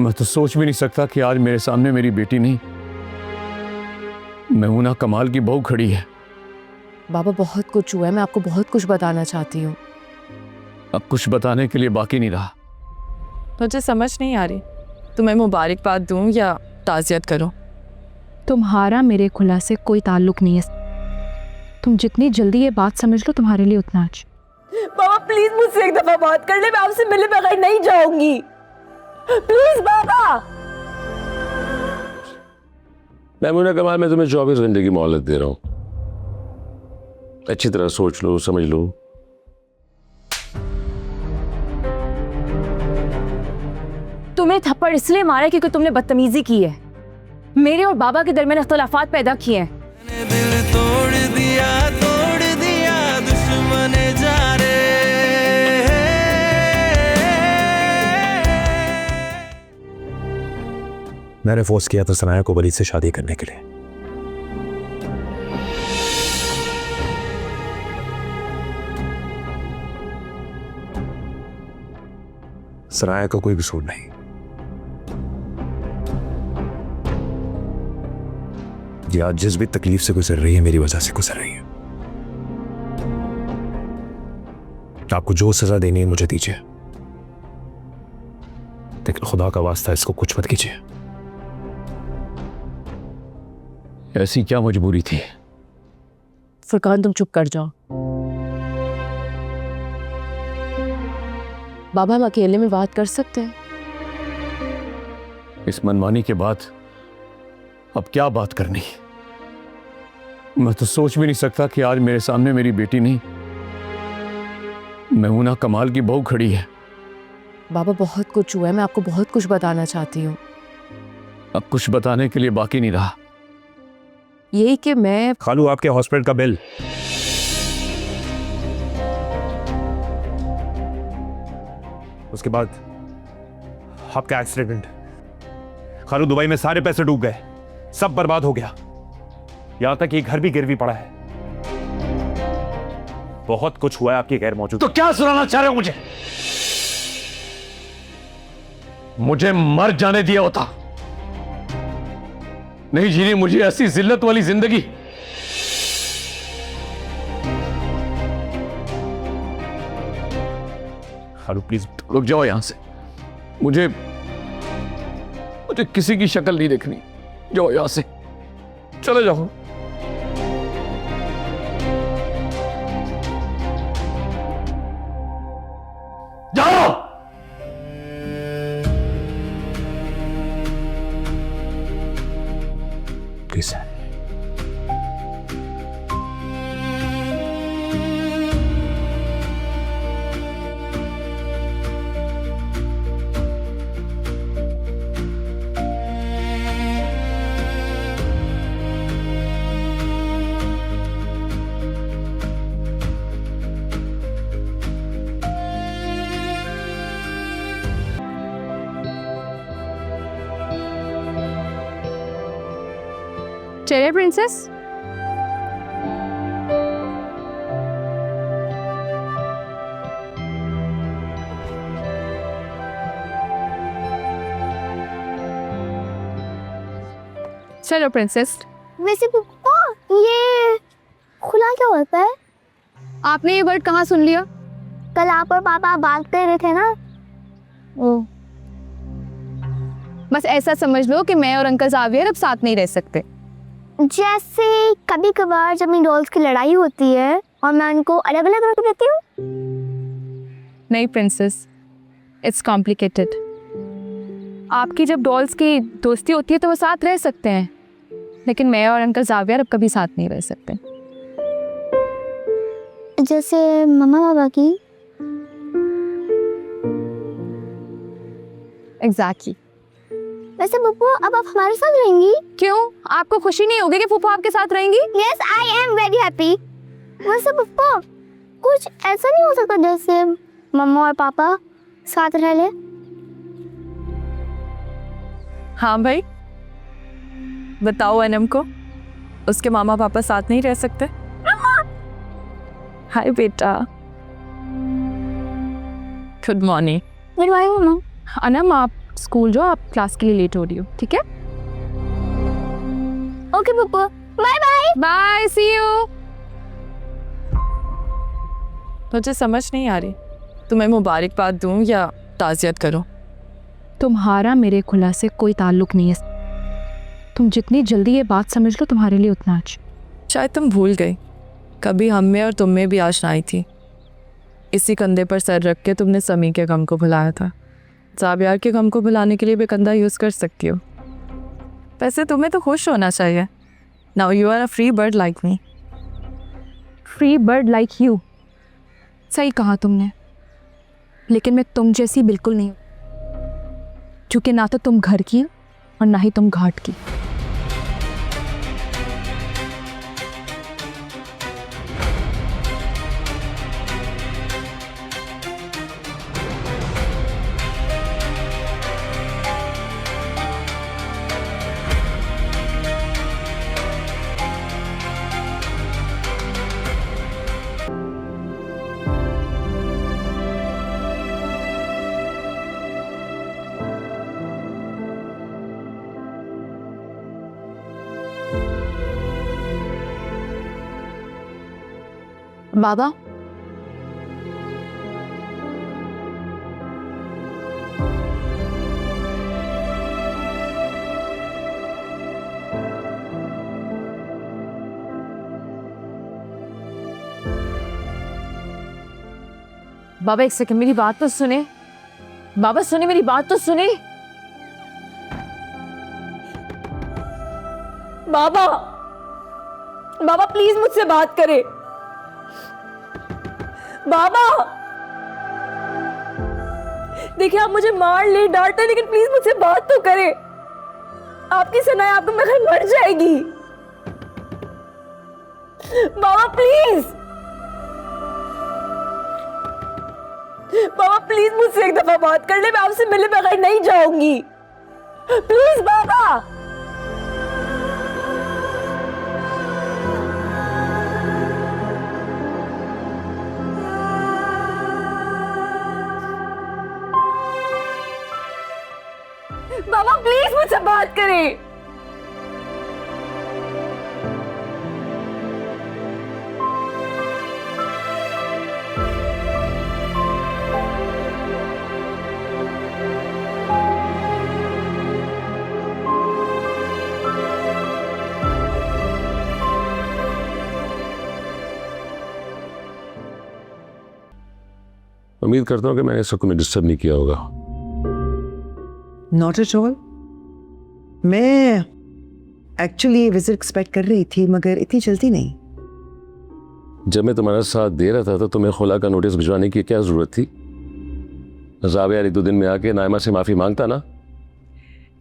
मैं तो सोच भी नहीं सकता कि आज मेरे सामने मेरी बेटी नहीं, मेमुना कमाल की बहू खड़ी है। बाबा बहुत कुछ हुआ है, मैं आपको बहुत कुछ बताना चाहती हूँ। अब कुछ बताने के लिए बाकी नहीं रहा। मुझे समझ नहीं आ रही, तुम्हें मुबारकबाद दूं या ताज़ियत करूं? तुम्हारा मेरे खुला से कोई ताल्लुक नहीं है। तुम जितनी जल्दी ये बात समझ लो तुम्हारे लिए उतना अच्छा। बाबा प्लीज मुझसे एक दफा बात कर ले, मैं आपसे मिले बगैर नहीं जाऊंगी। प्लीज बाबा। मेमुना कमाल, मैं तुम्हें 24 घंटे की मोहलत दे रहा हूं, अच्छी तरह सोच लो, समझ लो। तुम्हें थप्पड़ इसलिए मारा क्योंकि तुमने बदतमीजी की है, मेरे और बाबा के दरमियान इख्तिलाफात पैदा किए हैं। दिल तोड़ दिया दुश्मन जा रे। मैंने फोर्स किया था सनाया को वलीद से शादी करने के लिए। सनाया का कोई कसूर नहीं। ये आज जिस भी तकलीफ से गुजर रही है मेरी वजह से गुजर रही है। आपको जो सजा देनी है मुझे दीजिए, लेकिन खुदा का वास्ता इसको कुछ मत कीजिए। ऐसी क्या मजबूरी थी? फुरकान तुम चुप कर जाओ। बाबा हम अकेले में बात कर सकते हैं? इस मनमानी के बाद अब क्या बात करनी? मैं तो सोच भी नहीं सकता कि आज मेरे सामने मेरी बेटी नहीं, मेमुना कमाल की बहू खड़ी है। बाबा बहुत कुछ हुआ है, मैं आपको बहुत कुछ बताना चाहती हूँ। अब कुछ बताने के लिए बाकी नहीं रहा। यही कि मैं खालू आपके हॉस्पिटल का बिल। उसके बाद आपका एक्सीडेंट। खालू दुबई में सारे पैसे डूब गए, सब बर्बाद हो गया, यहां तक ये घर भी गिरवी पड़ा है। बहुत कुछ हुआ है आपकी गैर मौजूद। तो क्या सुनाना चाह रहे हो मुझे? मुझे मर जाने दिया होता, नहीं जीनी मुझे ऐसी जिल्लत वाली जिंदगी। खालू प्लीज रुक जाओ यहां से, मुझे किसी की शक्ल नहीं देखनी। जाओ यहां से, चले जाओ। जाओ। प्लीज। चलिए प्रिंसेस। चलो प्रिंसेस। वैसे पप्पा ये खुला क्या होता है? आपने ये वर्ड कहाँ सुन लिया? कल आप और पापा बात कर रहे थे ना। ओ बस ऐसा समझ लो कि मैं और अंकल जावियर अब साथ नहीं रह सकते। जैसे कभी कभार जब मेरी डॉल्स की लड़ाई होती है और मैं उनको अलग अलग रख देती हूँ। नहीं प्रिंसेस, इट्स कॉम्प्लिकेटेड। आपकी जब डॉल्स की दोस्ती होती है तो वो साथ रह सकते हैं, लेकिन मैं और अंकल जावियर अब कभी साथ नहीं रह सकते। जैसे मम्मा पापा की। एग्जैक्टली। वैसे पप्पू अब आप हमारे साथ रहेंगी? क्यों, आपको खुशी नहीं होगी कि फूफा आपके साथ रहेंगी? Yes I am very happy. वैसे पप्पा कुछ ऐसा नहीं हो सकता जैसे मम्मा और पापा साथ रह ले? हाँ भाई, बताओ अनम को, उसके मामा पापा साथ नहीं रह सकते? हाय बेटा, गुड मॉर्निंग। गुड मॉर्निंग मम्मा। अनम, आप स्कूल जाओ, आप क्लास के लिए लेट हो रही हो, ठीक है? Okay Pappu, bye bye. Bye, see you. मुझे समझ नहीं आ रही, तुम्हें मुबारकबाद दूं या ताज़ियत करूं? तुम्हारा मेरे खुला से कोई ताल्लुक नहीं है। तुम जितनी जल्दी ये बात समझ लो तुम्हारे लिए उतना अच्छा। शायद तुम भूल गई, कभी हम में और तुम में भी आशना आई थी। इसी कंधे पर सर रख के तुमने समी के गम को भुलाया था। ज़ावियार के गम को भुलाने के लिए भी कंधा यूज़ कर सकती हो। वैसे तुम्हें तो खुश होना चाहिए। Now you are a free bird like me. Free bird like you, सही कहा तुमने, लेकिन मैं तुम जैसी बिल्कुल नहीं हूँ, क्योंकि ना तो तुम घर की हो और ना ही तुम घाट की। बाबा, बाबा एक सेकंड, मेरी बात तो सुने। बाबा सुने, मेरी बात तो सुने। बाबा, बाबा प्लीज मुझसे बात करें। बाबा देखिए, आप मुझे मार ले, डांटे, लेकिन प्लीज मुझसे बात तो करें। आपकी सनाई आपको मगर मर जाएगी। बाबा प्लीज, बाबा प्लीज मुझसे एक दफा बात कर ले, मैं आपसे मिले बगैर नहीं जाऊंगी। Please Baba. बाबा प्लीज मुझसे बात करें। उम्मीद करता हूँ कि मैंने सबको डिस्टर्ब नहीं किया होगा। Not at all. मैं एक्चुअली विजिट एक्सपेक्ट कर रही थी, मगर इतनी जल्दी नहीं। जब मैं तुम्हारा साथ दे रहा था तो तुम्हें खुला का नोटिस भिजवाने की क्या जरूरत थी? ज़ावियार एक दो दिन में आके नायमा से माफी मांगता ना।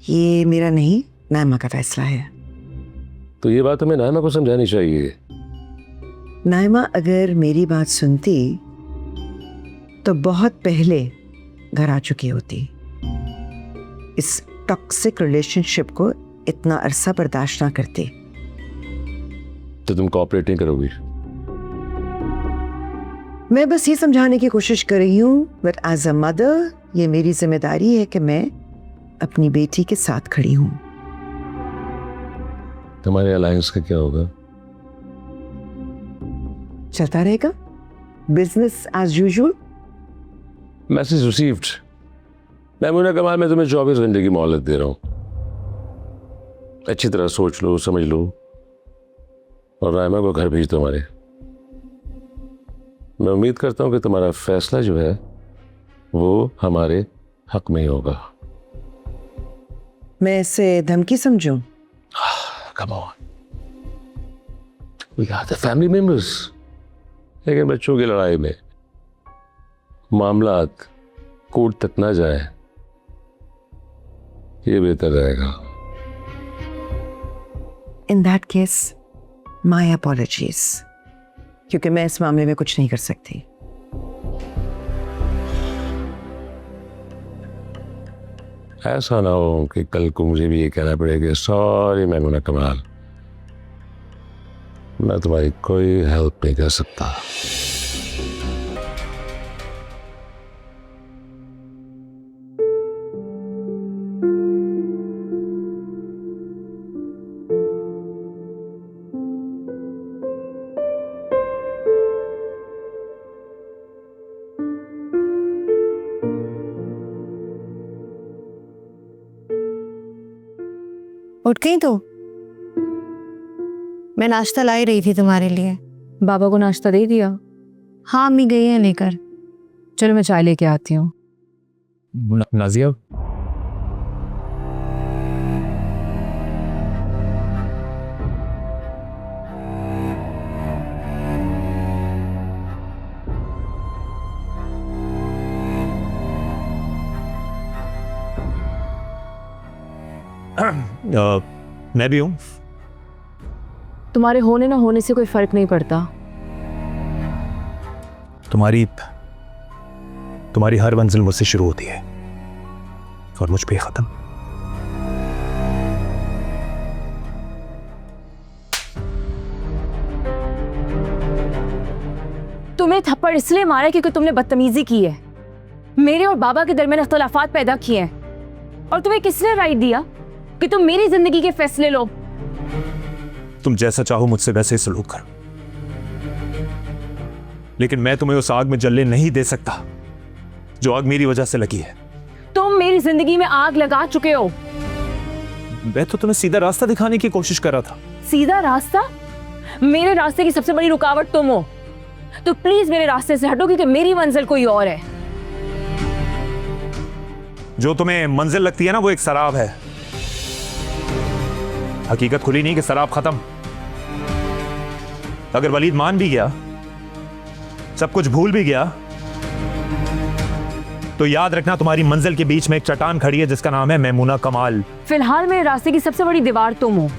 ये मेरा नहीं, नायमा का फैसला है। तो ये बात हमें नायमा को समझानी चाहिए। नायमा अगर मेरी बात सुनती तो बहुत पहले घर आ चुकी होती। इस टॉक्सिक रिलेशनशिप को इतना अरसा बर्दाश्त ना करती। तो तुम कोऑपरेट नहीं करोगी? मैं बस ये समझाने की कोशिश कर रही हूँ, बट एज अ मदर ये मेरी जिम्मेदारी है कि मैं अपनी बेटी के साथ खड़ी हूँ। तुम्हारे अलायंस का क्या होगा? चलता रहेगा, business as usual. Message received. Maimuna Kamal, मैं तुम्हें 24 घंटे की मोहलत दे रहा हूं। अच्छी तरह सोच लो, समझ लो और नायमा को घर भेज दो हमारे। मैं उम्मीद करता हूं कि तुम्हारा फैसला जो है वो हमारे हक में ही होगा। मैं इसे धमकी समझूं? Come on. We are the family members. लेकिन बच्चों की लड़ाई में मामलात कोर्ट तक ना जाए, ये बेहतर रहेगा। In that case my apologies, क्योंकि मैं इस मामले में कुछ नहीं कर सकती। ऐसा ना हो कि कल को मुझे भी ये कहना पड़ेगा, सॉरी मैमूना कमाल, मैं तुम्हारी कोई हेल्प नहीं कर सकता। उठ गई तो मैं नाश्ता लाई रही थी तुम्हारे लिए। बाबा को नाश्ता दे दिया? हाँ अम्मी गई हैं लेकर। चलो मैं चाय लेके आती हूँ। नाजिया, मैं भी हूं। तुम्हारे होने ना होने से कोई फर्क नहीं पड़ता। तुम्हारी हर मंजिल मुझसे शुरू होती है और मुझ पे खत्म। तुम्हें थप्पड़ इसलिए मारा क्योंकि तुमने बदतमीजी की है, मेरे और बाबा के दरमियान इख्तलाफात पैदा किए हैं, और तुम्हें किसने राइट दिया कि तुम मेरी जिंदगी के फैसले लो? तुम जैसा चाहो मुझसे वैसे ही सलूक करो, लेकिन मैं तुम्हें उस आग में जलने नहीं दे सकता जो आग मेरी वजह से लगी है। तुम मेरी जिंदगी में आग लगा चुके हो। मैं तो तुम्हें सीधा रास्ता दिखाने की कोशिश कर रहा था। सीधा रास्ता? मेरे रास्ते की सबसे बड़ी रुकावट तुम हो, तो प्लीज मेरे रास्ते से हटो क्योंकि मेरी मंजिल कोई और है। जो तुम्हें मंजिल लगती है ना, वो एक शराब है। हकीकत खुली नहीं कि शराब खत्म। अगर वलीद मान भी गया, सब कुछ भूल भी गया, तो याद रखना तुम्हारी मंजिल के बीच में एक चट्टान खड़ी है जिसका नाम है मैमूना कमाल। फिलहाल मेरे रास्ते की सबसे बड़ी दीवार तुम हो।